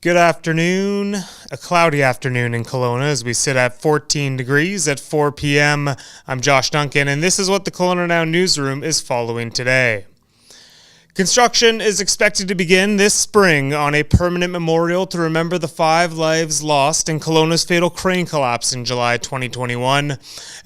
Good afternoon. A cloudy afternoon in Kelowna as we sit at 14 degrees at 4 p.m. I'm Josh Duncan, and this is what the Kelowna Now newsroom is following today. Construction is expected to begin this spring on a permanent memorial to remember the 5 lives lost in Kelowna's fatal crane collapse in July 2021. An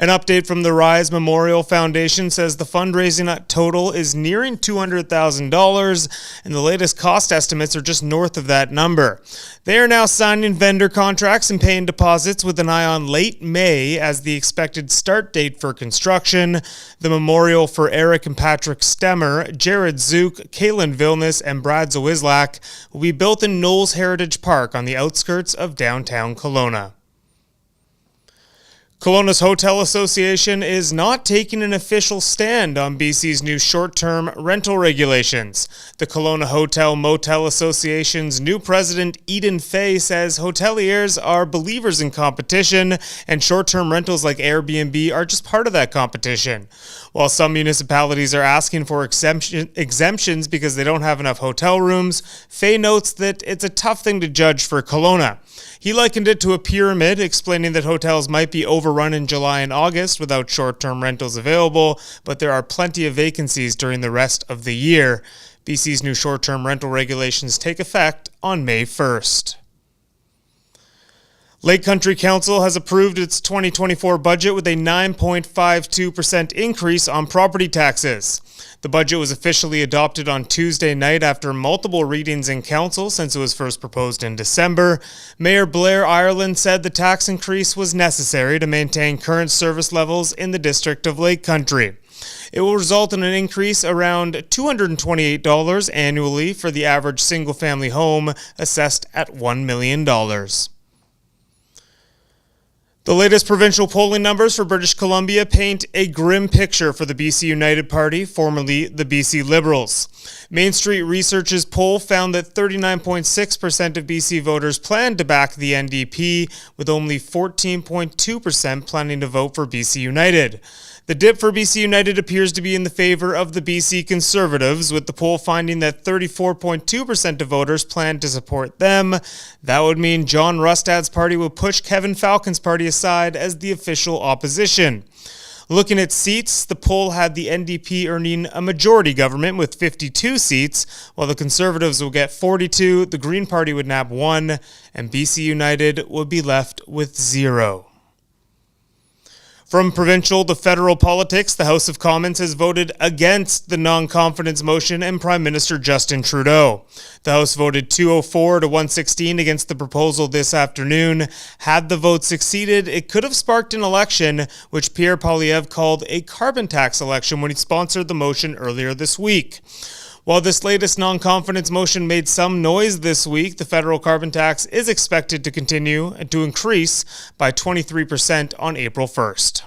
update from the Rise Memorial Foundation says the fundraising total is nearing $200,000, and the latest cost estimates are just north of that number. They are now signing vendor contracts and paying deposits with an eye on late May as the expected start date for construction. The memorial for Eric and Patrick Stemmer, Jared Zook, Kaylin Vilnius, and Brad Zawislak will be built in Knowles Heritage Park on the outskirts of downtown Kelowna. Kelowna's Hotel Association is not taking an official stand on BC's new short-term rental regulations. The Kelowna Hotel Motel Association's new president, Eden Fay, says hoteliers are believers in competition, and short-term rentals like Airbnb are just part of that competition. While some municipalities are asking for exemptions because they don't have enough hotel rooms, Fay notes that it's a tough thing to judge for Kelowna. He likened it to a pyramid, explaining that hotels might be overrun in July and August without short-term rentals available, but there are plenty of vacancies during the rest of the year. BC's new short-term rental regulations take effect on May 1st. Lake Country Council has approved its 2024 budget with a 9.52% increase on property taxes. The budget was officially adopted on Tuesday night after multiple readings in council since it was first proposed in December. Mayor Blair Ireland said the tax increase was necessary to maintain current service levels in the district of Lake Country. It will result in an increase around $228 annually for the average single-family home, assessed at $1 million. The latest provincial polling numbers for British Columbia paint a grim picture for the BC United Party, formerly the BC Liberals. Main Street Research's poll found that 39.6% of BC voters planned to back the NDP, with only 14.2% planning to vote for BC United. The dip for BC United appears to be in the favor of the BC Conservatives, with the poll finding that 34.2% of voters plan to support them. That would mean John Rustad's party will push Kevin Falcon's party aside as the official opposition. Looking at seats, the poll had the NDP earning a majority government with 52 seats, while the Conservatives will get 42, the Green Party would nab 1, and BC United would be left with 0. From provincial to federal politics, the House of Commons has voted against the non-confidence motion and Prime Minister Justin Trudeau. The House voted 204 to 116 against the proposal this afternoon. Had the vote succeeded, it could have sparked an election, which Pierre Poilievre called a carbon tax election when he sponsored the motion earlier this week. While this latest non-confidence motion made some noise this week, the federal carbon tax is expected to continue and to increase by 23% on April 1st.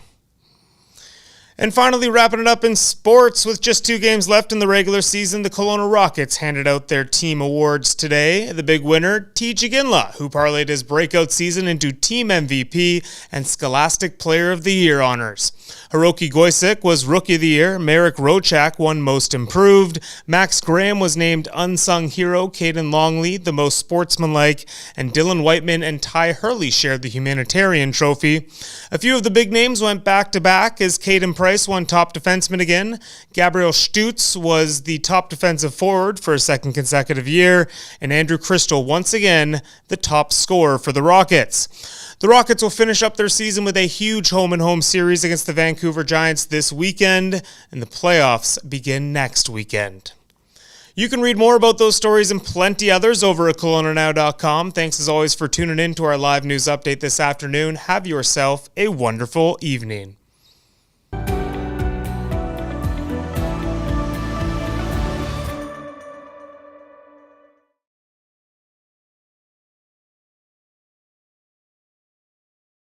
And finally, wrapping it up in sports, with just 2 games left in the regular season, the Kelowna Rockets handed out their team awards today. The big winner, T.J. Ginla, who parlayed his breakout season into Team MVP and Scholastic Player of the Year honors. Hiroki Goisik was Rookie of the Year, Marek Rochak won Most Improved, Max Graham was named Unsung Hero, Caden Longley the Most Sportsmanlike, and Dylan Whiteman and Ty Hurley shared the Humanitarian Trophy. A few of the big names went back-to-back as Caden Price won Top Defenseman again, Gabriel Stutz was the Top Defensive Forward for a second consecutive year, and Andrew Crystal once again the top scorer for the Rockets. The Rockets will finish up their season with a huge home-and-home series against the Vancouver Giants this weekend, and the playoffs begin next weekend. You can read more about those stories and plenty others over at KelownaNow.com. Thanks as always for tuning in to our live news update this afternoon. Have yourself a wonderful evening.